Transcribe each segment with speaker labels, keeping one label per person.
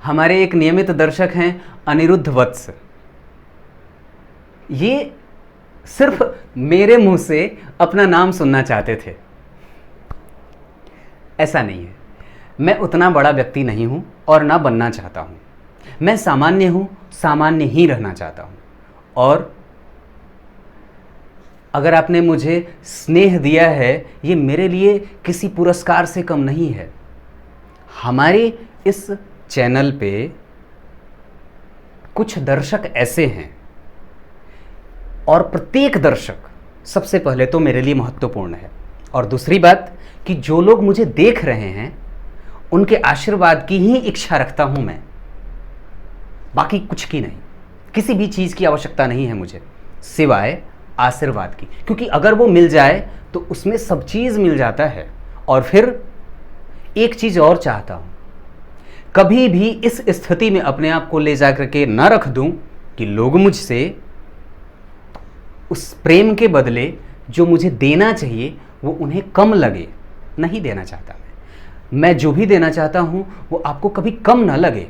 Speaker 1: हमारे एक नियमित दर्शक हैं अनिरुद्ध वत्स। ये सिर्फ मेरे मुंह से अपना नाम सुनना चाहते थे। ऐसा नहीं है, मैं उतना बड़ा व्यक्ति नहीं हूं और ना बनना चाहता हूं। मैं सामान्य हूं, सामान्य ही रहना चाहता हूं। और अगर आपने मुझे स्नेह दिया है, ये मेरे लिए किसी पुरस्कार से कम नहीं है। हमारे इस चैनल पे कुछ दर्शक ऐसे हैं और प्रत्येक दर्शक सबसे पहले तो मेरे लिए महत्वपूर्ण है, और दूसरी बात कि जो लोग मुझे देख रहे हैं उनके आशीर्वाद की ही इच्छा रखता हूं मैं, बाकी कुछ की नहीं। किसी भी चीज़ की आवश्यकता नहीं है मुझे सिवाय आशीर्वाद की, क्योंकि अगर वो मिल जाए तो उसमें सब चीज़ मिल जाता है। और फिर एक चीज़ और चाहता हूं, कभी भी इस स्थिति में अपने आप को ले जाकर के न रख दूं कि लोग मुझसे उस प्रेम के बदले जो मुझे देना चाहिए वो उन्हें कम लगे। नहीं देना चाहता मैं जो भी देना चाहता हूं वो आपको कभी कम ना लगे,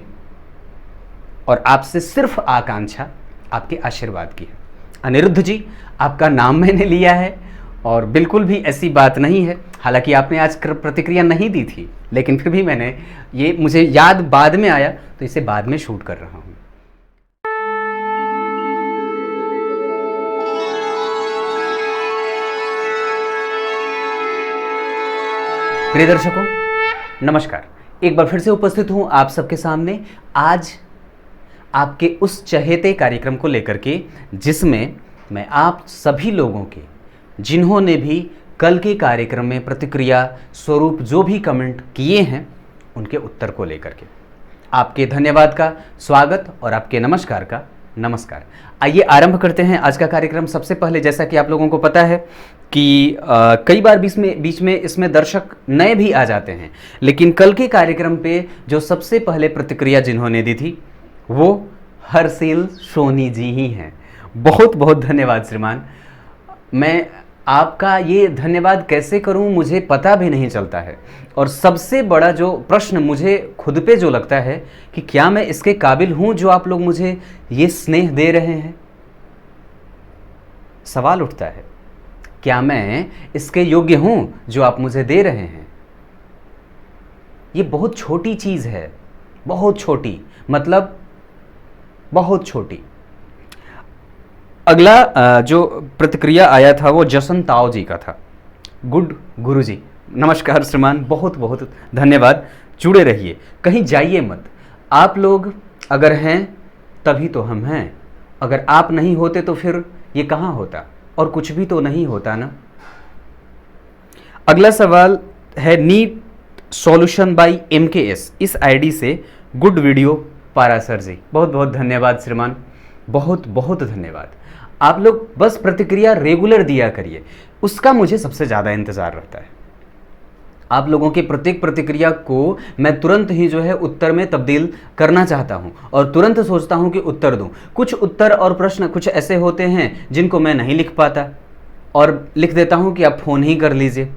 Speaker 1: और आपसे सिर्फ आकांक्षा आपके आशीर्वाद की है। अनिरुद्ध जी, आपका नाम मैंने लिया है और बिल्कुल भी ऐसी बात नहीं है। हालांकि आपने आज प्रतिक्रिया नहीं दी थी, लेकिन फिर भी ये मुझे याद बाद में आया तो इसे बाद में शूट कर रहा हूं। प्रिय दर्शकों, नमस्कार। एक बार फिर से उपस्थित हूं आप सबके सामने आज आपके उस चहेते कार्यक्रम को लेकर के, जिसमें मैं आप सभी लोगों के जिन्होंने भी कल के कार्यक्रम में प्रतिक्रिया स्वरूप जो भी कमेंट किए हैं उनके उत्तर को लेकर के आपके धन्यवाद का स्वागत और आपके नमस्कार का नमस्कार। आइए आरंभ करते हैं आज का कार्यक्रम। सबसे पहले, जैसा कि आप लोगों को पता है कि कई बार बीच में इसमें दर्शक नए भी आ जाते हैं, लेकिन कल के कार्यक्रम पे जो सबसे पहले प्रतिक्रिया जिन्होंने दी थी वो हरसिल सोनी जी ही हैं। बहुत बहुत धन्यवाद श्रीमान। मैं आपका ये धन्यवाद कैसे करूं मुझे पता भी नहीं चलता है। और सबसे बड़ा जो प्रश्न मुझे खुद पे जो लगता है कि क्या मैं इसके काबिल हूं जो आप लोग मुझे ये स्नेह दे रहे हैं। सवाल उठता है, क्या मैं इसके योग्य हूं जो आप मुझे दे रहे हैं। ये बहुत छोटी चीज है, बहुत छोटी, मतलब बहुत छोटी। अगला जो प्रतिक्रिया आया था वो जसन ताओ जी का था। गुड गुरु जी, नमस्कार श्रीमान, बहुत बहुत धन्यवाद। जुड़े रहिए, कहीं जाइए मत। आप लोग अगर हैं तभी तो हम हैं। अगर आप नहीं होते तो फिर ये कहाँ होता, और कुछ भी तो नहीं होता ना। अगला सवाल है नीट सॉल्यूशन बाय MKS, इस आईडी से गुड वीडियो पारा सर जी। बहुत बहुत धन्यवाद श्रीमान, बहुत बहुत धन्यवाद। आप लोग बस प्रतिक्रिया रेगुलर दिया करिए, उसका मुझे सबसे ज़्यादा इंतज़ार रहता है। आप लोगों के प्रत्येक प्रतिक्रिया को मैं तुरंत ही जो है उत्तर में तब्दील करना चाहता हूं, और तुरंत सोचता हूं कि उत्तर दूं। कुछ उत्तर और प्रश्न कुछ ऐसे होते हैं जिनको मैं नहीं लिख पाता, और लिख देता हूं कि आप फ़ोन ही कर लीजिए।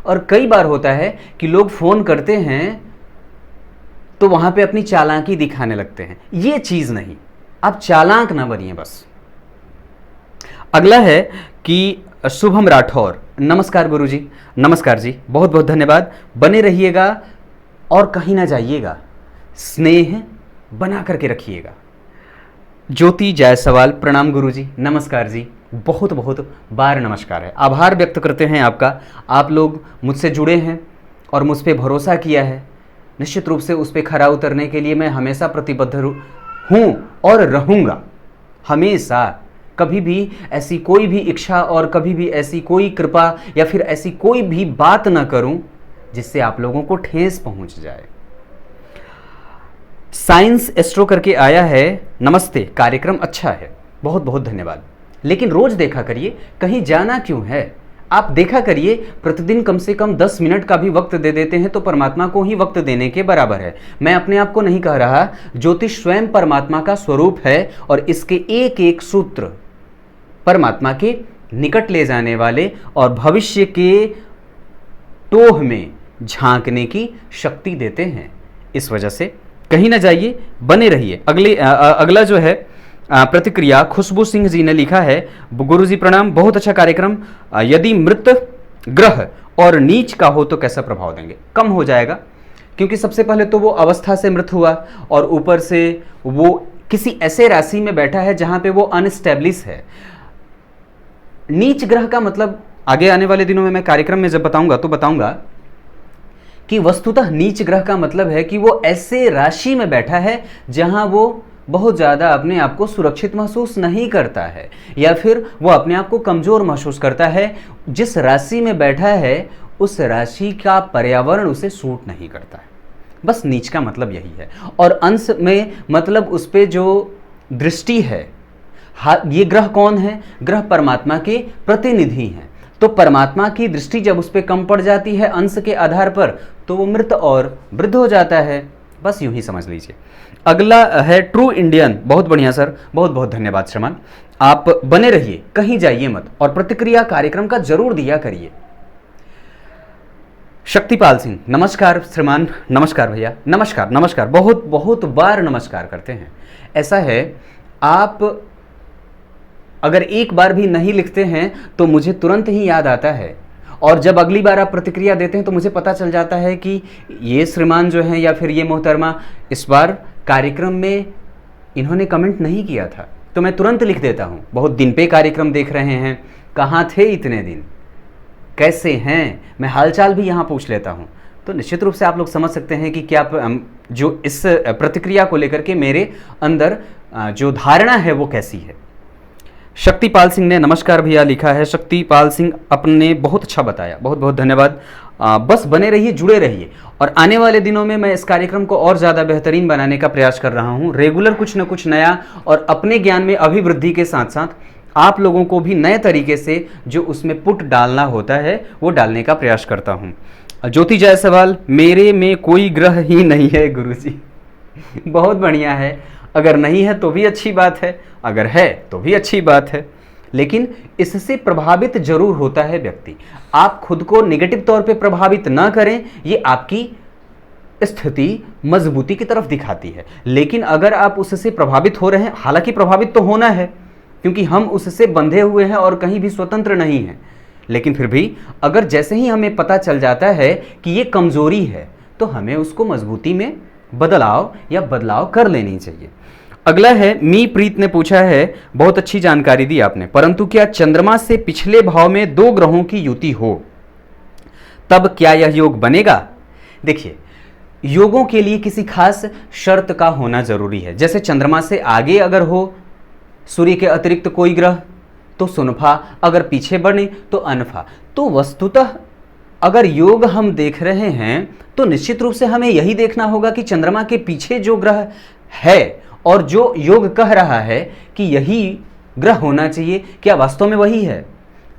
Speaker 1: और कई बार होता है कि लोग फ़ोन करते हैं तो वहाँ पे अपनी चालाकी दिखाने लगते हैं। ये चीज़ नहीं, आप चालाक ना बनिए बस। अगला है कि शुभम राठौर, नमस्कार गुरुजी। नमस्कार जी, बहुत बहुत धन्यवाद। बने रहिएगा और कहीं ना जाइएगा, स्नेह बना करके रखिएगा। ज्योति जायसवाल, प्रणाम गुरुजी। नमस्कार जी, बहुत बहुत बार नमस्कार है। आभार व्यक्त करते हैं आपका। आप लोग मुझसे जुड़े हैं और मुझ पर भरोसा किया है। निश्चित रूप से उस पर खरा उतरने के लिए मैं हमेशा प्रतिबद्ध हूँ और रहूँगा हमेशा। कभी भी ऐसी कोई भी इच्छा और कभी भी ऐसी कोई कृपा या फिर ऐसी कोई भी बात ना करूं जिससे आप लोगों को ठेस पहुंच जाए। साइंस एस्ट्रो करके आया है, नमस्ते, कार्यक्रम अच्छा है, बहुत बहुत धन्यवाद। लेकिन रोज देखा करिए, कहीं जाना क्यों है। आप देखा करिए, प्रतिदिन कम से कम 10 मिनट का भी वक्त दे देते हैं तो परमात्मा को ही वक्त देने के बराबर है। मैं अपने आप को नहीं कह रहा, ज्योतिष स्वयं परमात्मा का स्वरूप है और इसके एक एक सूत्र परमात्मा के निकट ले जाने वाले और भविष्य के टोह में झांकने की शक्ति देते हैं। इस वजह से कहीं ना जाइए, बने रहिए। अगला जो है प्रतिक्रिया खुशबू सिंह जी ने लिखा है, गुरु जी प्रणाम, बहुत अच्छा कार्यक्रम। यदि मृत ग्रह और नीच का हो तो कैसा प्रभाव देंगे? कम हो जाएगा, क्योंकि सबसे पहले तो वो अवस्था से मृत हुआ और ऊपर से वो किसी ऐसे राशि में बैठा है जहां पे वो अनस्टेब्लिश है। नीच ग्रह का मतलब आगे आने वाले दिनों में मैं कार्यक्रम में जब बताऊंगा तो बताऊंगा कि वस्तुतः नीच ग्रह का मतलब है कि वो ऐसे राशि में बैठा है जहां वो बहुत ज़्यादा अपने आप को सुरक्षित महसूस नहीं करता है, या फिर वो अपने आप को कमज़ोर महसूस करता है। जिस राशि में बैठा है उस राशि का पर्यावरण उसे सूट नहीं करता है। बस नीच का मतलब यही है। और अंश में मतलब उस पर जो दृष्टि है, ये ग्रह कौन है? ग्रह परमात्मा के प्रतिनिधि हैं। तो परमात्मा की दृष्टि जब उस पर कम पड़ जाती है अंश के आधार पर, तो वो मृत और वृद्ध हो जाता है। बस यूं ही समझ लीजिए। अगला है ट्रू इंडियन। बहुत बढ़िया सर, बहुत बहुत धन्यवाद श्रीमान। आप बने रहिए, कहीं जाइए मत, और प्रतिक्रिया कार्यक्रम का जरूर दिया करिए। शक्तिपाल सिंह, नमस्कार श्रीमान। नमस्कार भैया, नमस्कार नमस्कार, बहुत बहुत बार नमस्कार करते हैं। ऐसा है, आप अगर एक बार भी नहीं लिखते हैं तो मुझे तुरंत ही याद आता है, और जब अगली बार आप प्रतिक्रिया देते हैं तो मुझे पता चल जाता है कि ये श्रीमान जो हैं या फिर ये मोहतरमा इस बार कार्यक्रम में इन्होंने कमेंट नहीं किया था, तो मैं तुरंत लिख देता हूँ। बहुत दिन पे कार्यक्रम देख रहे हैं, कहाँ थे इतने दिन, कैसे हैं, मैं हालचाल भी यहाँ पूछ लेता हूँ। तो निश्चित रूप से आप लोग समझ सकते हैं कि क्या जो इस प्रतिक्रिया को लेकर के मेरे अंदर जो धारणा है वो कैसी है। शक्तिपाल सिंह ने नमस्कार भैया लिखा है। शक्तिपाल सिंह अपने बहुत अच्छा बताया, बहुत बहुत धन्यवाद। बस बने रहिए, जुड़े रहिए, और आने वाले दिनों में मैं इस कार्यक्रम को और ज़्यादा बेहतरीन बनाने का प्रयास कर रहा हूँ। रेगुलर कुछ न कुछ नया, और अपने ज्ञान में अभिवृद्धि के साथ साथ आप लोगों को भी नए तरीके से जो उसमें पुट डालना होता है वो डालने का प्रयास करता हूँ। ज्योति जायसवाल, मेरे में कोई ग्रह ही नहीं है गुरुजी। बहुत बढ़िया है, अगर नहीं है तो भी अच्छी बात है, अगर है तो भी अच्छी बात है, लेकिन इससे प्रभावित जरूर होता है व्यक्ति। आप खुद को नेगेटिव तौर पे प्रभावित ना करें, ये आपकी स्थिति मजबूती की तरफ दिखाती है। लेकिन अगर आप उससे प्रभावित हो रहे हैं, हालांकि प्रभावित तो होना है क्योंकि हम उससे बंधे हुए हैं और कहीं भी स्वतंत्र नहीं हैं, लेकिन फिर भी अगर जैसे ही हमें पता चल जाता है कि ये कमजोरी है तो हमें उसको मजबूती में बदलाव कर लेनी चाहिए। अगला है मी प्रीत ने पूछा है, बहुत अच्छी जानकारी दी आपने, परंतु क्या चंद्रमा से पिछले भाव में दो ग्रहों की युति हो तब क्या यह योग बनेगा? देखिए, योगों के लिए किसी खास शर्त का होना जरूरी है। जैसे चंद्रमा से आगे अगर हो सूर्य के अतिरिक्त कोई ग्रह तो सुनफा, अगर पीछे बने तो अनफा। तो वस्तुतः अगर योग हम देख रहे हैं तो निश्चित रूप से हमें यही देखना होगा कि चंद्रमा के पीछे जो ग्रह है और जो योग कह रहा है कि यही ग्रह होना चाहिए, क्या वास्तव में वही है?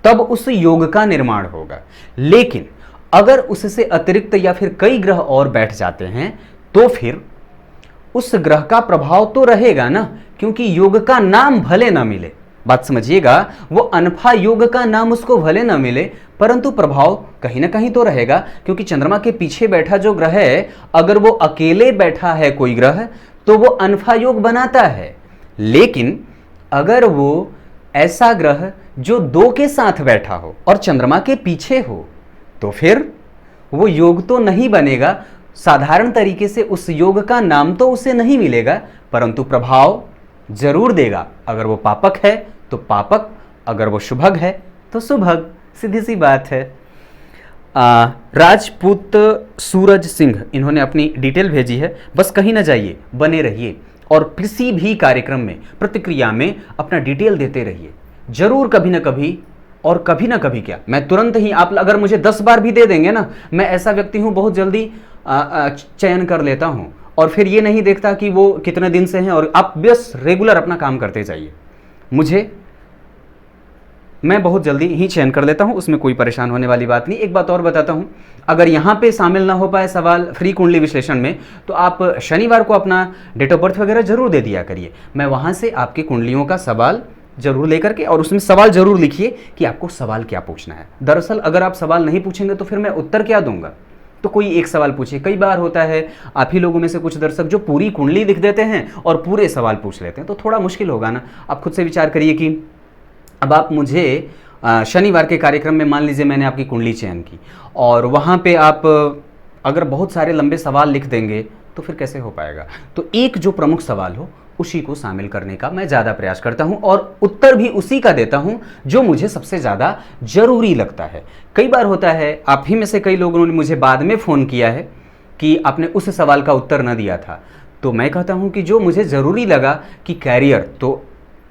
Speaker 1: तब उस योग का निर्माण होगा। लेकिन अगर उससे अतिरिक्त या फिर कई ग्रह और बैठ जाते हैं तो फिर उस ग्रह का प्रभाव तो रहेगा ना, क्योंकि योग का नाम भले ना मिले, बात समझिएगा, वो अनफा योग का नाम उसको भले ना मिले, परंतु प्रभाव कहीं ना कहीं तो रहेगा। क्योंकि चंद्रमा के पीछे बैठा जो ग्रह है, अगर वो अकेले बैठा है कोई ग्रह तो वो अनफा योग बनाता है। लेकिन अगर वो ऐसा ग्रह जो दो के साथ बैठा हो और चंद्रमा के पीछे हो तो फिर वो योग तो नहीं बनेगा। साधारण तरीके से उस योग का नाम तो उसे नहीं मिलेगा, परंतु प्रभाव जरूर देगा। अगर वो पापक है तो पापक, अगर वो शुभग है तो शुभग, सीधी सी बात है। राजपूत सूरज सिंह, इन्होंने अपनी डिटेल भेजी है। बस कहीं ना जाइए, बने रहिए और किसी भी कार्यक्रम में प्रतिक्रिया में अपना डिटेल देते रहिए। जरूर कभी ना कभी, और कभी ना कभी क्या, मैं तुरंत ही, आप अगर मुझे 10 बार भी दे देंगे ना, मैं ऐसा व्यक्ति हूं बहुत जल्दी चयन कर लेता हूं, और फिर ये नहीं देखता कि वो कितने दिन से हैं। और आप बस रेगुलर अपना काम करते जाइए, मैं बहुत जल्दी ही चयन कर लेता हूं, उसमें कोई परेशान होने वाली बात नहीं। एक बात और बताता हूं, अगर यहां पे शामिल ना हो पाए सवाल फ्री कुंडली विश्लेषण में, तो आप शनिवार को अपना डेट ऑफ बर्थ वगैरह जरूर दे दिया करिए। मैं वहां से आपकी कुंडलियों का सवाल जरूर लेकर के, और उसमें सवाल जरूर लिखिए कि आपको सवाल क्या पूछना है। दरअसल अगर आप सवाल नहीं पूछेंगे तो फिर मैं उत्तर क्या दूंगा? तो कोई एक सवाल पूछिए। कई बार होता है आप ही लोगों में से कुछ दर्शक जो पूरी कुंडली लिख देते हैं और पूरे सवाल पूछ लेते हैं, तो थोड़ा मुश्किल होगा ना। आप खुद से विचार करिए कि अब आप मुझे शनिवार के कार्यक्रम में मान लीजिए मैंने आपकी कुंडली चयन की और वहाँ पे आप अगर बहुत सारे लंबे सवाल लिख देंगे तो फिर कैसे हो पाएगा। तो एक जो प्रमुख सवाल हो उसी को शामिल करने का मैं ज़्यादा प्रयास करता हूं और उत्तर भी उसी का देता हूं जो मुझे सबसे ज़्यादा जरूरी लगता है। कई बार होता है आप ही में से कई लोगों ने मुझे बाद में फ़ोन किया है कि आपने उस सवाल का उत्तर न दिया था, तो मैं कहता हूं कि जो मुझे ज़रूरी लगा कि कैरियर, तो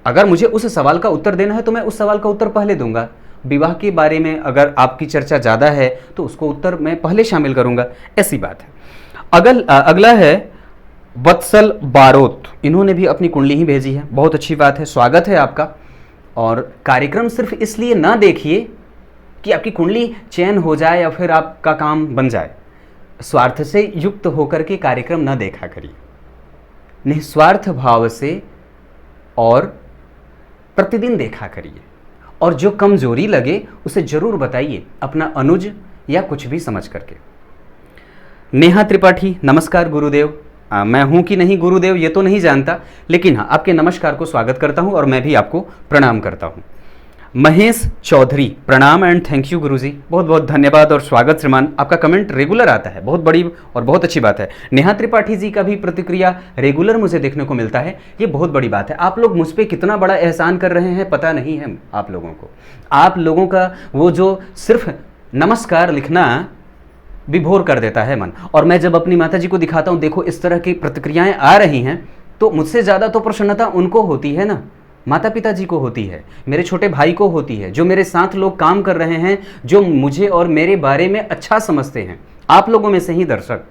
Speaker 1: अगर मुझे उस सवाल का उत्तर देना है तो मैं उस सवाल का उत्तर पहले दूंगा। विवाह के बारे में अगर आपकी चर्चा ज़्यादा है तो उसको उत्तर मैं पहले शामिल करूंगा, ऐसी बात है। अगला है वत्सल बारोत, इन्होंने भी अपनी कुंडली ही भेजी है। बहुत अच्छी बात है, स्वागत है आपका। और कार्यक्रम सिर्फ इसलिए ना देखिए कि आपकी कुंडली चयन हो जाए या फिर आपका काम बन जाए। स्वार्थ से युक्त होकर के कार्यक्रम ना देखा करिए, निस्वार्थ भाव से और प्रतिदिन देखा करिए। और जो कमजोरी लगे उसे जरूर बताइए, अपना अनुज या कुछ भी समझ करके। नेहा त्रिपाठी, नमस्कार गुरुदेव। मैं हूं कि नहीं गुरुदेव ये तो नहीं जानता, लेकिन हाँ आपके नमस्कार को स्वागत करता हूं और मैं भी आपको प्रणाम करता हूं। महेश चौधरी, प्रणाम एंड थैंक यू गुरुजी, बहुत बहुत धन्यवाद और स्वागत श्रीमान। आपका कमेंट रेगुलर आता है, बहुत बड़ी और बहुत अच्छी बात है। नेहा त्रिपाठी जी का भी प्रतिक्रिया रेगुलर मुझे देखने को मिलता है, ये बहुत बड़ी बात है। आप लोग मुझ पर कितना बड़ा एहसान कर रहे हैं पता नहीं है आप लोगों को। आप लोगों का वो जो सिर्फ नमस्कार लिखना विभोर कर देता है मन। और मैं जब अपनी माता जी को दिखाता हूँ, देखो इस तरह की प्रतिक्रियाएं आ रही हैं, तो मुझसे ज़्यादा तो प्रसन्नता उनको होती है ना, माता पिता जी को होती है, मेरे छोटे भाई को होती है, जो मेरे साथ लोग काम कर रहे हैं, जो मुझे और मेरे बारे में अच्छा समझते हैं। आप लोगों में से ही दर्शक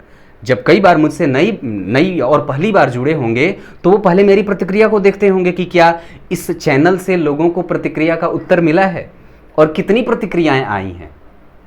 Speaker 1: जब कई बार मुझसे नई और पहली बार जुड़े होंगे तो वो पहले मेरी प्रतिक्रिया को देखते होंगे कि क्या इस चैनल से लोगों को प्रतिक्रिया का उत्तर मिला है और कितनी प्रतिक्रियाएँ आई हैं।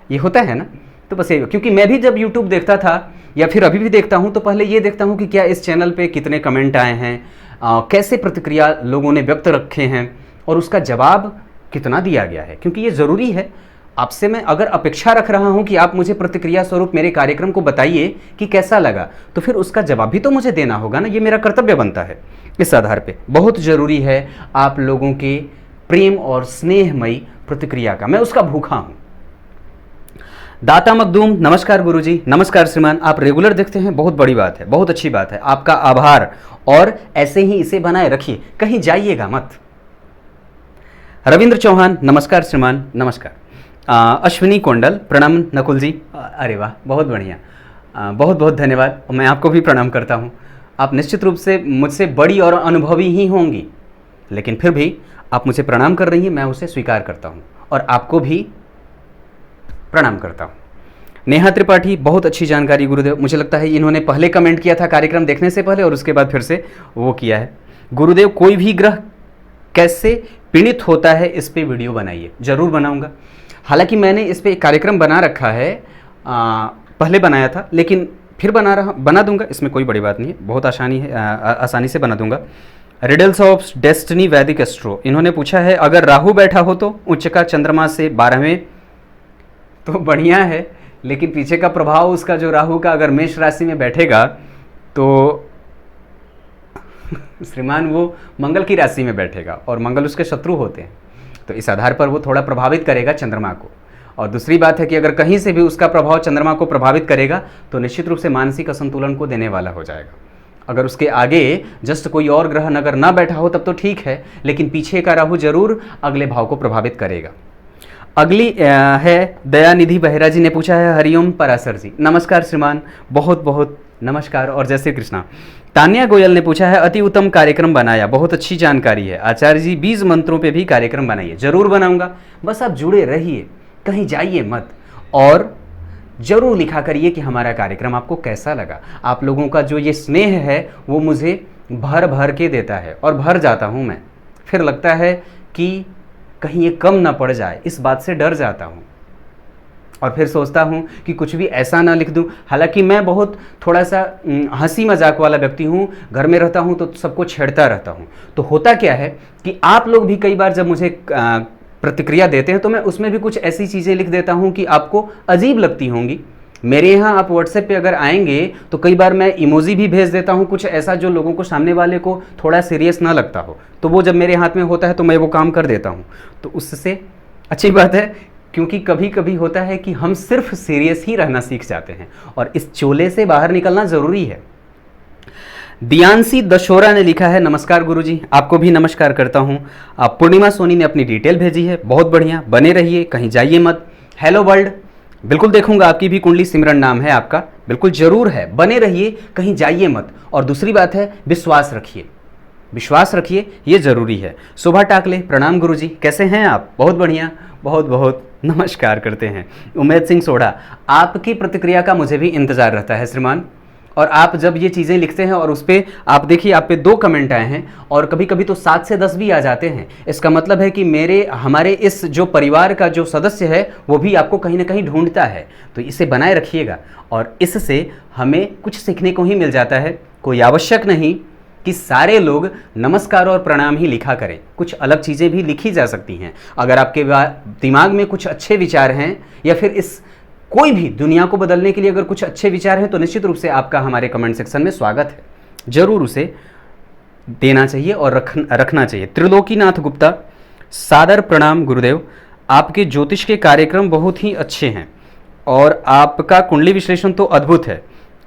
Speaker 1: ये होता है ना। तो बस ये, क्योंकि मैं भी जब YouTube देखता था या फिर अभी भी देखता हूं तो पहले ये देखता हूं कि क्या इस चैनल पे कितने कमेंट आए हैं, कैसे प्रतिक्रिया लोगों ने व्यक्त रखे हैं और उसका जवाब कितना दिया गया है। क्योंकि ये ज़रूरी है। आपसे मैं अगर अपेक्षा रख रहा हूं कि आप मुझे प्रतिक्रिया स्वरूप मेरे कार्यक्रम को बताइए कि कैसा लगा, तो फिर उसका जवाब भी तो मुझे देना होगा ना, ये मेरा कर्तव्य बनता है। इस आधार पर बहुत ज़रूरी है आप लोगों के प्रेम और स्नेहमयी प्रतिक्रिया का, मैं उसका भूखा हूँ। दाता मखदूम, नमस्कार गुरुजी। नमस्कार श्रीमान, आप रेगुलर देखते हैं, बहुत बड़ी बात है, बहुत अच्छी बात है, आपका आभार। और ऐसे ही इसे बनाए रखिए, कहीं जाइएगा मत। रविंद्र चौहान, नमस्कार श्रीमान। नमस्कार। अश्विनी कोंडल, प्रणाम नकुल जी। अरे वाह, बहुत बढ़िया, बहुत बहुत धन्यवाद। मैं आपको भी प्रणाम करता हूँ। आप निश्चित रूप से मुझसे बड़ी और अनुभवी ही होंगी, लेकिन फिर भी आप मुझे प्रणाम कर रही हैं, मैं उसे स्वीकार करता हूँ और आपको भी प्रणाम करता हूँ। नेहा त्रिपाठी, बहुत अच्छी जानकारी गुरुदेव। मुझे लगता है इन्होंने पहले कमेंट किया था कार्यक्रम देखने से पहले और उसके बाद फिर से वो किया है। गुरुदेव, कोई भी ग्रह कैसे पीड़ित होता है इस पे वीडियो बनाइए। जरूर बनाऊंगा। हालांकि मैंने इस पे एक कार्यक्रम बना रखा है, पहले बनाया था लेकिन फिर बना दूंगा, इसमें कोई बड़ी बात नहीं है, बहुत आसानी से बना दूंगा। रिडल्स ऑफ डेस्टिनी वैदिक एस्ट्रो, इन्होंने पूछा है अगर राहु बैठा हो तो उच्च का चंद्रमा से 12वें, तो बढ़िया है, लेकिन पीछे का प्रभाव उसका जो राहु का अगर मेष राशि में बैठेगा तो श्रीमान वो मंगल की राशि में बैठेगा और मंगल उसके शत्रु होते हैं, तो इस आधार पर वो थोड़ा प्रभावित करेगा चंद्रमा को। और दूसरी बात है कि अगर कहीं से भी उसका प्रभाव चंद्रमा को प्रभावित करेगा तो निश्चित रूप से मानसिक असंतुलन को देने वाला हो जाएगा। अगर उसके आगे जस्ट कोई और ग्रह अगर ना बैठा हो तब तो ठीक है, लेकिन पीछे का राहु जरूर अगले भाव को प्रभावित करेगा। अगली है दयानिधि बहेरा जी ने पूछा है, हरिओम पराशर जी। नमस्कार श्रीमान, बहुत बहुत नमस्कार और जय श्री कृष्णा। तान्या गोयल ने पूछा है, अति उत्तम कार्यक्रम बनाया, बहुत अच्छी जानकारी है। आचार्य जी, 20 मंत्रों पे भी कार्यक्रम बनाइए। जरूर बनाऊंगा, बस आप जुड़े रहिए, कहीं जाइए मत और जरूर लिखा करिए कि हमारा कार्यक्रम आपको कैसा लगा। आप लोगों का जो ये स्नेह है वो मुझे भर भर के देता है और भर जाता हूँ मैं। फिर लगता है कि कहीं ये कम ना पड़ जाए, इस बात से डर जाता हूँ और फिर सोचता हूँ कि कुछ भी ऐसा ना लिख दूँ। हालांकि मैं बहुत थोड़ा सा हंसी मजाक वाला व्यक्ति हूँ, घर में रहता हूँ तो सबको छेड़ता रहता हूँ। तो होता क्या है कि आप लोग भी कई बार जब मुझे प्रतिक्रिया देते हैं तो मैं उसमें भी कुछ ऐसी चीज़ें लिख देता हूँ कि आपको अजीब लगती होंगी, मेरे यहाँ आप व्हाट्सएप पे अगर आएंगे तो कई बार मैं इमोजी भी भेज देता हूँ, कुछ ऐसा जो लोगों को, सामने वाले को थोड़ा सीरियस ना लगता हो, तो वो जब मेरे हाथ में होता है तो मैं वो काम कर देता हूँ। तो उससे अच्छी बात है, क्योंकि कभी कभी होता है कि हम सिर्फ सीरियस ही रहना सीख जाते हैं और इस चोले से बाहर निकलना ज़रूरी है। दियांशी दशोरा ने लिखा है, नमस्कार गुरुजी। आपको भी नमस्कार करता हूँ। पूर्णिमा सोनी ने अपनी डिटेल भेजी है, बहुत बढ़िया, बने रहिए, कहीं जाइए मत। हेलो वर्ल्ड, बिल्कुल देखूंगा, आपकी भी कुंडली सिमरन नाम है आपका, बिल्कुल जरूर है, बने रहिए, कहीं जाइए मत। और दूसरी बात है, विश्वास रखिए, विश्वास रखिए, ये जरूरी है। शोभा टाकले, प्रणाम गुरुजी, कैसे हैं आप? बहुत बढ़िया, बहुत बहुत नमस्कार करते हैं। उमेद सिंह सोढ़ा, आपकी प्रतिक्रिया का मुझे भी इंतजार रहता है श्रीमान। और आप जब ये चीज़ें लिखते हैं और उस पर आप देखिए, आप पे 2 कमेंट आए हैं और कभी कभी तो 7 से 10 भी आ जाते हैं, इसका मतलब है कि हमारे इस जो परिवार का जो सदस्य है वो भी आपको कहीं ना कहीं ढूंढता है। तो इसे बनाए रखिएगा और इससे हमें कुछ सीखने को ही मिल जाता है। कोई आवश्यक नहीं कि सारे लोग नमस्कार और प्रणाम ही लिखा करें, कुछ अलग चीज़ें भी लिखी जा सकती हैं। अगर आपके दिमाग में कुछ अच्छे विचार हैं या फिर इस कोई भी दुनिया को बदलने के लिए अगर कुछ अच्छे विचार हैं तो निश्चित रूप से आपका हमारे कमेंट सेक्शन में स्वागत है, जरूर उसे देना चाहिए और रखना चाहिए। त्रिलोकीनाथ गुप्ता, सादर प्रणाम गुरुदेव, आपके ज्योतिष के कार्यक्रम बहुत ही अच्छे हैं और आपका कुंडली विश्लेषण तो अद्भुत है।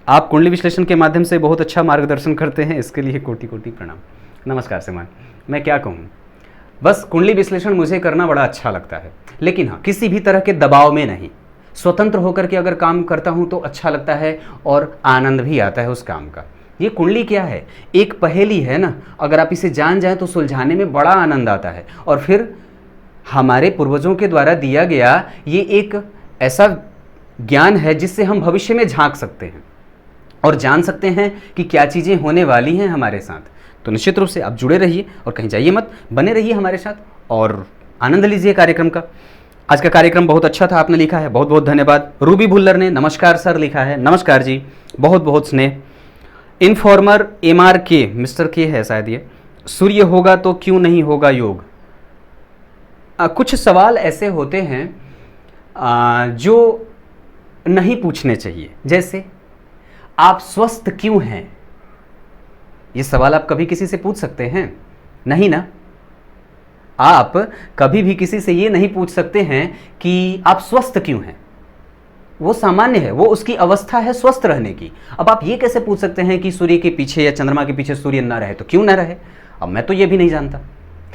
Speaker 1: आप कुंडली विश्लेषण के माध्यम से बहुत अच्छा मार्गदर्शन करते हैं, इसके लिए कोटि कोटि प्रणाम। नमस्कार श्रीमान, मैं क्या कहूँ, बस कुंडली विश्लेषण मुझे करना बड़ा अच्छा लगता है, लेकिन हाँ, किसी भी तरह के दबाव में नहीं, स्वतंत्र होकर के अगर काम करता हूँ तो अच्छा लगता है और आनंद भी आता है उस काम का। ये कुंडली क्या है, एक पहेली है ना, अगर आप इसे जान जाएं तो सुलझाने में बड़ा आनंद आता है। और फिर हमारे पूर्वजों के द्वारा दिया गया ये एक ऐसा ज्ञान है जिससे हम भविष्य में झांक सकते हैं और जान सकते हैं कि क्या चीज़ें होने वाली हैं हमारे साथ। तो निश्चित रूप से आप जुड़े रहिए और कहीं जाइए मत, बने रहिए हमारे साथ और आनंद लीजिए कार्यक्रम का। आज का कार्यक्रम बहुत अच्छा था, आपने लिखा है, बहुत बहुत धन्यवाद। रूबी भुल्लर ने नमस्कार सर लिखा है, नमस्कार जी, बहुत बहुत स्नेह। इनफॉर्मर MRK, मिस्टर के है शायद ये, सूर्य होगा तो क्यों नहीं होगा योग। कुछ सवाल ऐसे होते हैं जो नहीं पूछने चाहिए, जैसे आप स्वस्थ क्यों हैं, ये सवाल आप कभी किसी से पूछ सकते हैं? नहीं ना। आप कभी भी किसी से ये नहीं पूछ सकते हैं कि आप स्वस्थ क्यों हैं, वो सामान्य है, वो उसकी अवस्था है स्वस्थ रहने की। अब आप ये कैसे पूछ सकते हैं कि सूर्य के पीछे या चंद्रमा के पीछे सूर्य ना रहे तो क्यों ना रहे? अब मैं तो ये भी नहीं जानता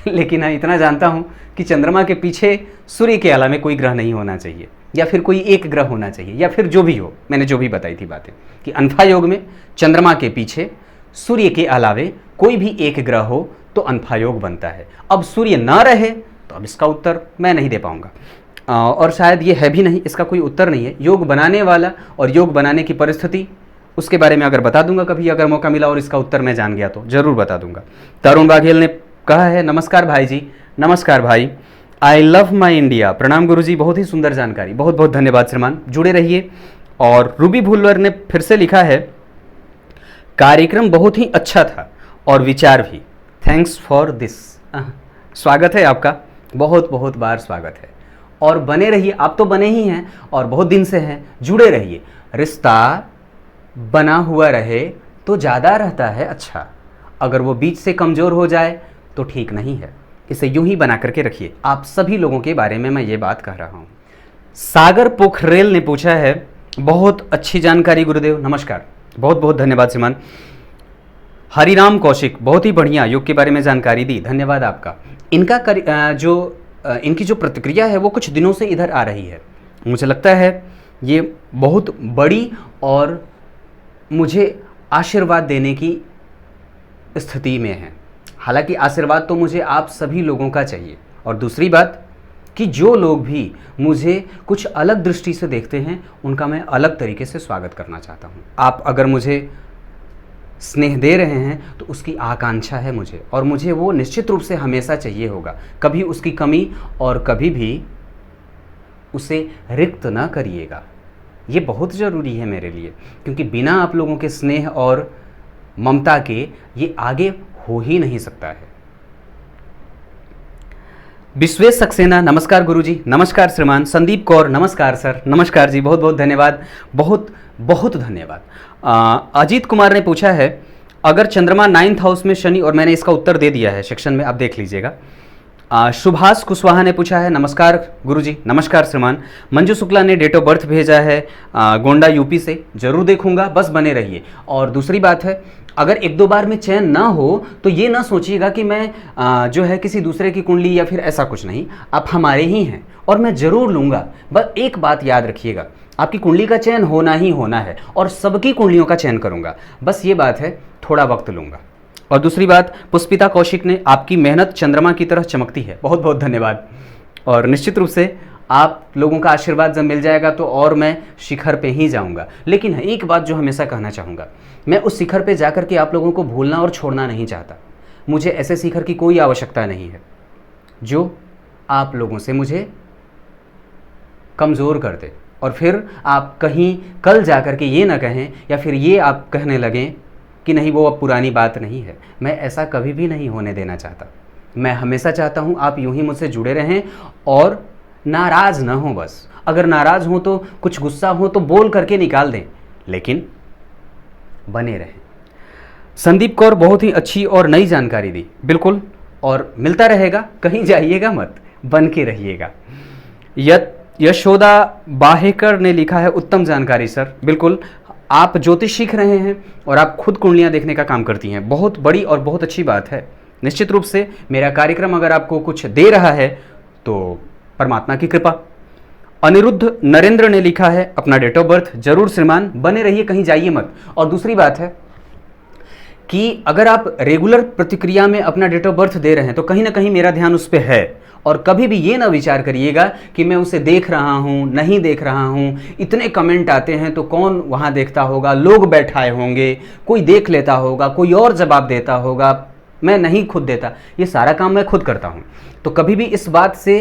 Speaker 1: लेकिन हाँ, इतना जानता हूँ कि चंद्रमा के पीछे सूर्य के अलावा कोई ग्रह नहीं होना चाहिए, या फिर कोई एक ग्रह होना चाहिए, या फिर जो भी हो, मैंने जो भी बताई थी बातें कि अनफा योग में चंद्रमा के पीछे सूर्य के अलावे कोई भी एक ग्रह हो तो अनफा योग बनता है। अब सूर्य ना रहे तो अब इसका उत्तर मैं नहीं दे पाऊंगा और शायद ये है भी नहीं, इसका कोई उत्तर नहीं है। योग बनाने वाला और योग बनाने की परिस्थिति, उसके बारे में अगर बता दूंगा कभी, अगर मौका मिला और इसका उत्तर मैं जान गया तो जरूर बता दूंगा। तरुण बाघेल ने कहा है, नमस्कार भाई जी, नमस्कार भाई, आई लव माई इंडिया, प्रणाम गुरुजी, बहुत ही सुंदर जानकारी, बहुत बहुत धन्यवाद श्रीमान, जुड़े रहिए। और रूबी भुल्लर ने फिर से लिखा है, कार्यक्रम बहुत ही अच्छा था और विचार भी, थैंक्स फॉर दिस। स्वागत है आपका, बहुत बहुत बार स्वागत है और बने रहिए। आप तो बने ही हैं और बहुत दिन से हैं, जुड़े रहिए। रिश्ता बना हुआ रहे तो ज़्यादा रहता है अच्छा, अगर वो बीच से कमज़ोर हो जाए तो ठीक नहीं है, इसे यूं ही बना करके रखिए। आप सभी लोगों के बारे में मैं ये बात कह रहा हूँ। सागर पोखरेल ने पूछा है, बहुत अच्छी जानकारी गुरुदेव, नमस्कार, बहुत बहुत धन्यवाद श्रीमान। हरिराम कौशिक, बहुत ही बढ़िया योग के बारे में जानकारी दी, धन्यवाद आपका। इनकी जो प्रतिक्रिया है वो कुछ दिनों से इधर आ रही है, मुझे लगता है ये बहुत बड़ी और मुझे आशीर्वाद देने की स्थिति में है। हालांकि आशीर्वाद तो मुझे आप सभी लोगों का चाहिए, और दूसरी बात कि जो लोग भी मुझे कुछ अलग दृष्टि से देखते हैं उनका मैं अलग तरीके से स्वागत करना चाहता हूँ। आप अगर मुझे स्नेह दे रहे हैं तो उसकी आकांक्षा है मुझे, और मुझे वो निश्चित रूप से हमेशा चाहिए होगा, कभी उसकी कमी और कभी भी उसे रिक्त ना करिएगा। ये बहुत ज़रूरी है मेरे लिए, क्योंकि बिना आप लोगों के स्नेह और ममता के ये आगे हो ही नहीं सकता है। विश्वेश सक्सेना, नमस्कार गुरुजी, नमस्कार श्रीमान। संदीप कौर, नमस्कार सर, नमस्कार जी, बहुत बहुत धन्यवाद, बहुत बहुत धन्यवाद। अजीत कुमार ने पूछा है अगर चंद्रमा 9th हाउस में शनि, और मैंने इसका उत्तर दे दिया है सेक्शन में, आप देख लीजिएगा। सुभाष कुशवाहा ने पूछा है नमस्कार गुरुजी, नमस्कार श्रीमान। मंजू शुक्ला ने डेट ऑफ बर्थ भेजा है गोंडा यूपी से, जरूर देखूंगा, बस बने रहिए। और दूसरी बात है, अगर एक दो बार में चयन ना हो तो ये ना सोचिएगा कि मैं जो है किसी दूसरे की कुंडली या फिर ऐसा कुछ नहीं, आप हमारे ही हैं और मैं ज़रूर लूँगा। बस एक बात याद रखिएगा, आपकी कुंडली का चयन होना ही होना है और सबकी कुंडलियों का चयन करूँगा, बस ये बात है, थोड़ा वक्त लूँगा। और दूसरी बात, पुष्पिता कौशिक ने, आपकी मेहनत चंद्रमा की तरह चमकती है, बहुत बहुत धन्यवाद। और निश्चित रूप से आप लोगों का आशीर्वाद जब मिल जाएगा तो और मैं शिखर पे ही जाऊंगा। लेकिन एक बात जो हमेशा कहना चाहूँगा, मैं उस शिखर पे जाकर के आप लोगों को भूलना और छोड़ना नहीं चाहता। मुझे ऐसे शिखर की कोई आवश्यकता नहीं है जो आप लोगों से मुझे कमज़ोर कर दे और फिर आप कहीं कल जाकर के ये ना कहें या फिर ये आप कहने लगें कि नहीं वो अब पुरानी बात नहीं है। मैं ऐसा कभी भी नहीं होने देना चाहता। मैं हमेशा चाहता हूँ आप यूं ही मुझसे जुड़े रहें और नाराज़ ना हो। बस अगर नाराज़ हो तो, कुछ गुस्सा हो तो बोल करके निकाल दें, लेकिन बने रहें। संदीप कौर, बहुत ही अच्छी और नई जानकारी दी, बिल्कुल, और मिलता रहेगा, कहीं जाइएगा मत, बन के रहिएगा। यशोदा बाहेकर ने लिखा है उत्तम जानकारी सर, बिल्कुल, आप ज्योतिष सीख रहे हैं और आप खुद कुंडलियाँ देखने का काम करती हैं, बहुत बड़ी और बहुत अच्छी बात है। निश्चित रूप से मेरा कार्यक्रम अगर आपको कुछ दे रहा है तो परमात्मा की कृपा। अनिरुद्ध नरेंद्र ने लिखा है अपना डेट ऑफ बर्थ, जरूर श्रीमान, बने रहिए, कहीं जाइए मत। और दूसरी बात है कि अगर आप रेगुलर प्रतिक्रिया में अपना डेट ऑफ बर्थ दे रहे हैं तो कहीं ना कहीं मेरा ध्यान उस पर है। और कभी भी ये ना विचार करिएगा कि मैं उसे देख रहा हूँ, नहीं देख रहा हूँ, इतने कमेंट आते हैं तो कौन वहाँ देखता होगा, लोग बैठाए होंगे, कोई देख लेता होगा, कोई और जवाब देता होगा, मैं नहीं खुद देता। ये सारा काम मैं खुद करता हूँ। तो कभी भी इस बात से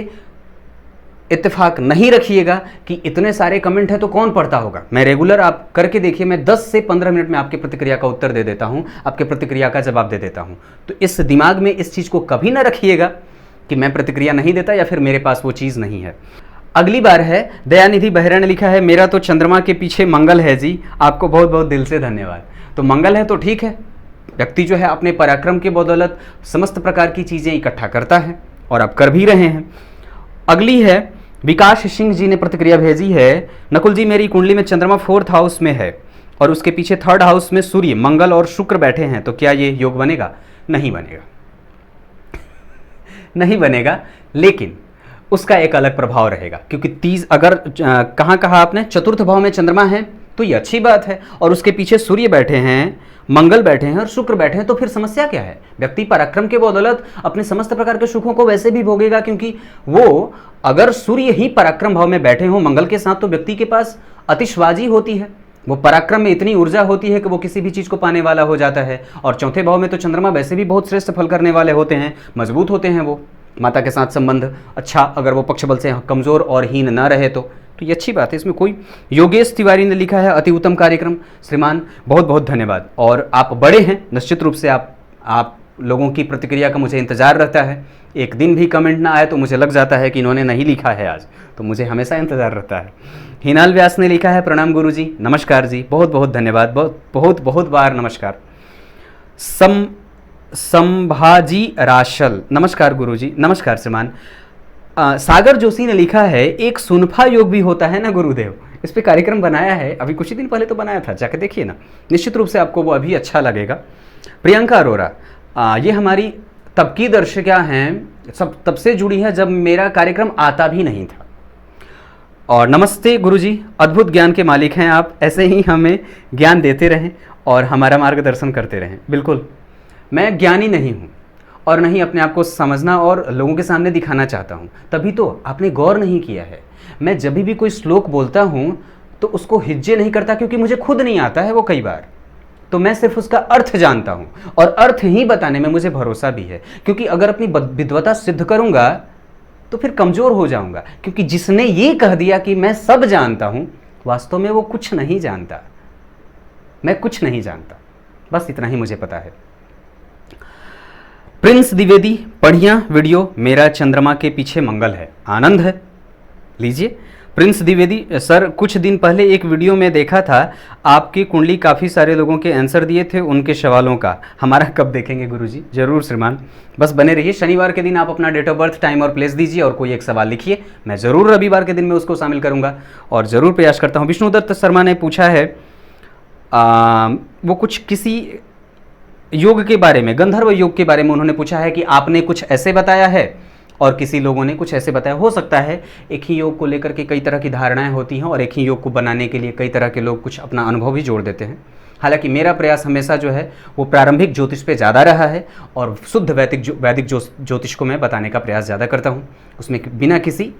Speaker 1: इत्तेफाक नहीं रखिएगा कि इतने सारे कमेंट हैं तो कौन पढ़ता होगा। मैं रेगुलर, आप करके देखिए, मैं 10 से 15 मिनट में आपकी प्रतिक्रिया का उत्तर दे देता हूं, आपके प्रतिक्रिया का जवाब दे देता हूं। तो इस दिमाग में इस चीज़ को कभी ना रखिएगा कि मैं प्रतिक्रिया नहीं देता या फिर मेरे पास वो चीज़ नहीं है। अगली बार है, दयानिधि बेहरा ने लिखा है मेरा तो चंद्रमा के पीछे मंगल है जी, आपको बहुत बहुत दिल से धन्यवाद। तो मंगल है तो ठीक है, व्यक्ति जो है अपने पराक्रम के बदौलत समस्त प्रकार की चीज़ें इकट्ठा करता है और आप कर भी रहे हैं। अगली है, विकास सिंह जी ने प्रतिक्रिया भेजी है, नकुल जी मेरी कुंडली में चंद्रमा 4th हाउस में है और उसके पीछे 3rd हाउस में सूर्य, मंगल और शुक्र बैठे हैं, तो क्या ये योग बनेगा? नहीं बनेगा नहीं बनेगा, लेकिन उसका एक अलग प्रभाव रहेगा, क्योंकि 30 अगर कहाँ कहा आपने 4th भाव में चंद्रमा है तो ये अच्छी बात है और उसके पीछे सूर्य बैठे हैं, मंगल बैठे हैं और शुक्र बैठे हैं, तो फिर समस्या क्या है? व्यक्ति पराक्रम के बदौलत अपने समस्त प्रकार के सुखों को वैसे भी भोगेगा, क्योंकि वो अगर सूर्य ही पराक्रम भाव में बैठे हो मंगल के साथ तो व्यक्ति के पास आतिशबाजी होती है, वो पराक्रम में इतनी ऊर्जा होती है कि वो किसी भी चीज़ को पाने वाला हो जाता है। और 4थे भाव में तो चंद्रमा वैसे भी बहुत श्रेष्ठ फल करने वाले होते हैं, मजबूत होते हैं, वो माता के साथ संबंध अच्छा, अगर वो पक्ष बल से कमज़ोर और हीन ना रहे तो ये अच्छी बात है, इसमें कोई। योगेश तिवारी ने लिखा है अति उत्तम कार्यक्रम श्रीमान, बहुत बहुत धन्यवाद। और आप बड़े हैं, निश्चित रूप से आप लोगों की प्रतिक्रिया का मुझे इंतज़ार रहता है। एक दिन भी कमेंट ना आए तो मुझे लग जाता है कि इन्होंने नहीं लिखा है आज, तो मुझे हमेशा इंतज़ार रहता है। हिनाल व्यास ने लिखा है प्रणाम गुरुजी, नमस्कार जी, बहुत बहुत धन्यवाद, बहुत बहुत बार नमस्कार। संभाजी राशल, नमस्कार गुरुजी, नमस्कार श्रीमान। सागर जोशी ने लिखा है एक सुनफा योग भी होता है ना गुरुदेव, इस पे कार्यक्रम बनाया है, अभी कुछ ही दिन पहले तो बनाया था, जाके देखिए ना, निश्चित रूप से आपको वो अभी अच्छा लगेगा। प्रियंका अरोरा, ये हमारी तब की दर्शका हैं, सब तब से जुड़ी है जब मेरा कार्यक्रम आता भी नहीं था। और नमस्ते गुरुजी, अद्भुत ज्ञान के मालिक हैं आप, ऐसे ही हमें ज्ञान देते रहें और हमारा मार्गदर्शन करते रहें। बिल्कुल, मैं ज्ञानी नहीं हूँ और नहीं अपने आप को समझना और लोगों के सामने दिखाना चाहता हूँ, तभी तो आपने गौर नहीं किया है। मैं जब भी कोई श्लोक बोलता हूँ तो उसको हिज्जे नहीं करता, क्योंकि मुझे खुद नहीं आता है वो कई बार, तो मैं सिर्फ उसका अर्थ जानता हूँ और अर्थ ही बताने में मुझे भरोसा भी है, क्योंकि अगर अपनी विद्वता सिद्ध करूँगा तो फिर कमज़ोर हो जाऊँगा, क्योंकि जिसने ये कह दिया कि मैं सब जानता हूँ, वास्तव में वो कुछ नहीं जानता, मैं कुछ नहीं जानता, बस इतना ही मुझे पता है। प्रिंस द्विवेदी, बढ़िया वीडियो, मेरा चंद्रमा के पीछे मंगल है, आनंद है। लीजिए प्रिंस द्विवेदी सर, कुछ दिन पहले एक वीडियो में देखा था आपकी कुंडली, काफ़ी सारे लोगों के आंसर दिए थे उनके सवालों का, हमारा कब देखेंगे गुरुजी? जरूर श्रीमान, बस बने रहिए। शनिवार के दिन आप अपना डेट ऑफ बर्थ, टाइम और प्लेस दीजिए और कोई एक सवाल लिखिए, मैं ज़रूर रविवार के दिन में उसको शामिल करूँगा और ज़रूर प्रयास करता हूँ। विष्णुदत्त शर्मा ने पूछा है वो कुछ किसी योग के बारे में, गंधर्व योग के बारे में उन्होंने पूछा है कि आपने कुछ ऐसे बताया है और किसी लोगों ने कुछ ऐसे बताया। हो सकता है एक ही योग को लेकर के कई तरह की धारणाएं होती हैं और एक ही योग को बनाने के लिए कई तरह के लोग कुछ अपना अनुभव भी जोड़ देते हैं। हालांकि मेरा प्रयास हमेशा जो है वो प्रारंभिक ज्योतिष पे ज़्यादा रहा है और शुद्ध वैदिक ज्योतिष को मैं बताने का प्रयास ज़्यादा करता हूँ, उसमें बिना किसी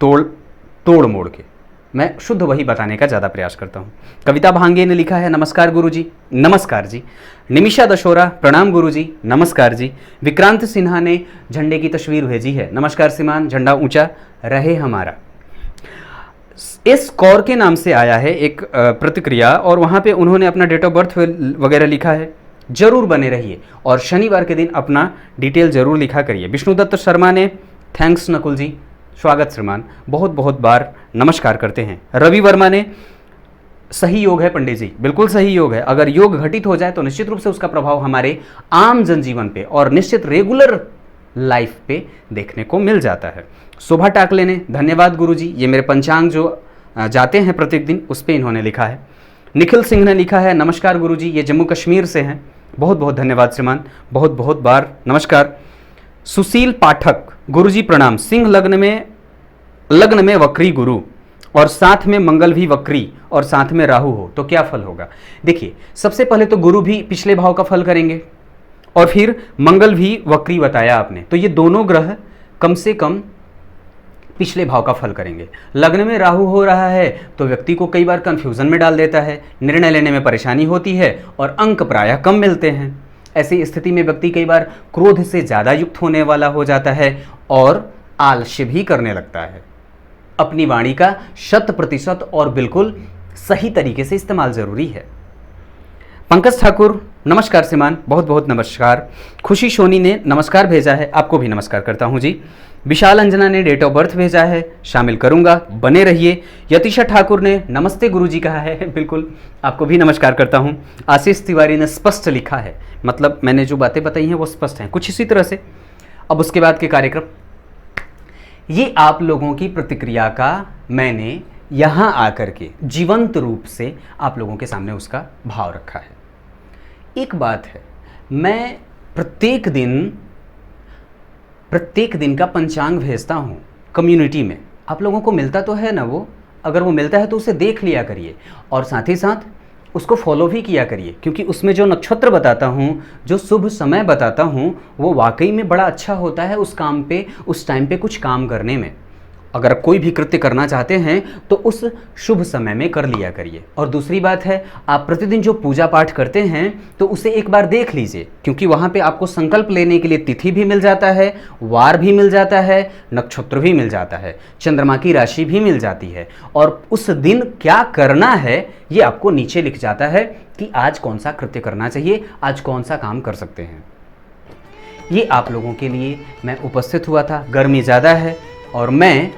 Speaker 1: तोड़ मोड़ के मैं शुद्ध वही बताने का ज़्यादा प्रयास करता हूँ। कविता भांगे ने लिखा है, नमस्कार गुरुजी। नमस्कार जी। निमिषा दशोरा, प्रणाम गुरुजी। नमस्कार जी। विक्रांत सिन्हा ने झंडे की तस्वीर भेजी है, नमस्कार श्रीमान, झंडा ऊंचा रहे हमारा। एस कौर के नाम से आया है एक प्रतिक्रिया और वहाँ पे उन्होंने अपना डेट ऑफ बर्थ वगैरह लिखा है, जरूर बने रहिए और शनिवार के दिन अपना डिटेल जरूर लिखा करिए। विष्णुदत्त शर्मा ने, थैंक्स नकुल जी, स्वागत श्रीमान, बहुत बहुत बार नमस्कार करते हैं। रवि वर्मा ने, सही योग है पंडित जी, बिल्कुल सही योग है। अगर योग घटित हो जाए तो निश्चित रूप से उसका प्रभाव हमारे आम जनजीवन पे और निश्चित रेगुलर लाइफ पे देखने को मिल जाता है। शोभा टाकले ने, धन्यवाद गुरुजी, ये मेरे पंचांग जो जाते हैं प्रत्येक दिन उस पर इन्होंने लिखा है। निखिल सिंह ने लिखा है, नमस्कार गुरुजी, ये जम्मू कश्मीर से हैं, बहुत बहुत धन्यवाद श्रीमान, बहुत बहुत बार नमस्कार। सुशील पाठक, गुरुजी प्रणाम, सिंह लग्न में वक्री गुरु और साथ में मंगल भी वक्री और साथ में राहु हो तो क्या फल होगा? देखिए, सबसे पहले तो गुरु भी पिछले भाव का फल करेंगे और फिर मंगल भी वक्री बताया आपने, तो ये दोनों ग्रह कम से कम पिछले भाव का फल करेंगे। लग्न में राहु हो रहा है तो व्यक्ति को कई बार कंफ्यूजन में डाल देता है, निर्णय लेने में परेशानी होती है और अंक प्रायः कम मिलते हैं। ऐसी स्थिति में व्यक्ति कई बार क्रोध से ज़्यादा युक्त होने वाला हो जाता है और आलस्य भी करने लगता है। अपनी वाणी का 100% और बिल्कुल सही तरीके से इस्तेमाल जरूरी है। पंकज ठाकुर, नमस्कार श्रीमान, बहुत बहुत नमस्कार। खुशी सोनी ने नमस्कार भेजा है, आपको भी नमस्कार करता हूं जी। विशाल अंजना ने डेट ऑफ बर्थ भेजा है, शामिल करूंगा, बने रहिए। यतीशा ठाकुर ने नमस्ते गुरुजी कहा है, बिल्कुल आपको भी नमस्कार करता हूं। आशीष तिवारी ने स्पष्ट लिखा है, मतलब मैंने जो बातें बताई हैं वो स्पष्ट हैं, कुछ इसी तरह से। अब उसके बाद के कार्यक्रम, ये आप लोगों की प्रतिक्रिया का मैंने यहाँ आकर के जीवंत रूप से आप लोगों के सामने उसका भाव रखा है। एक बात है, मैं प्रत्येक दिन का पंचांग भेजता हूँ कम्युनिटी में, आप लोगों को मिलता तो है ना वो? अगर वो मिलता है तो उसे देख लिया करिए और साथ ही साथ उसको फॉलो भी किया करिए, क्योंकि उसमें जो नक्षत्र बताता हूँ, जो शुभ समय बताता हूँ, वो वाकई में बड़ा अच्छा होता है उस काम पे, उस टाइम पे कुछ काम करने में। अगर कोई भी कृत्य करना चाहते हैं तो उस शुभ समय में कर लिया करिए। और दूसरी बात है, आप प्रतिदिन जो पूजा पाठ करते हैं तो उसे एक बार देख लीजिए, क्योंकि वहाँ पे आपको संकल्प लेने के लिए तिथि भी मिल जाता है, वार भी मिल जाता है, नक्षत्र भी मिल जाता है, चंद्रमा की राशि भी मिल जाती है और उस दिन क्या करना है ये आपको नीचे लिख जाता है कि आज कौन सा कृत्य करना चाहिए, आज कौन सा काम कर सकते हैं। ये आप लोगों के लिए मैं उपस्थित हुआ था। गर्मी ज़्यादा है और मैं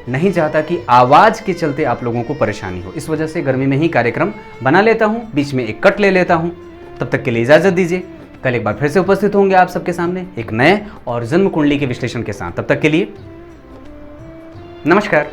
Speaker 1: नहीं चाहता कि आवाज़ के चलते आप लोगों को परेशानी हो, इस वजह से गर्मी में ही कार्यक्रम बना लेता हूं, बीच में एक कट ले लेता हूं। तब तक के लिए इजाज़त दीजिए, कल एक बार फिर से उपस्थित होंगे आप सबके सामने एक नए और जन्म कुंडली के विश्लेषण के साथ। तब तक के लिए नमस्कार।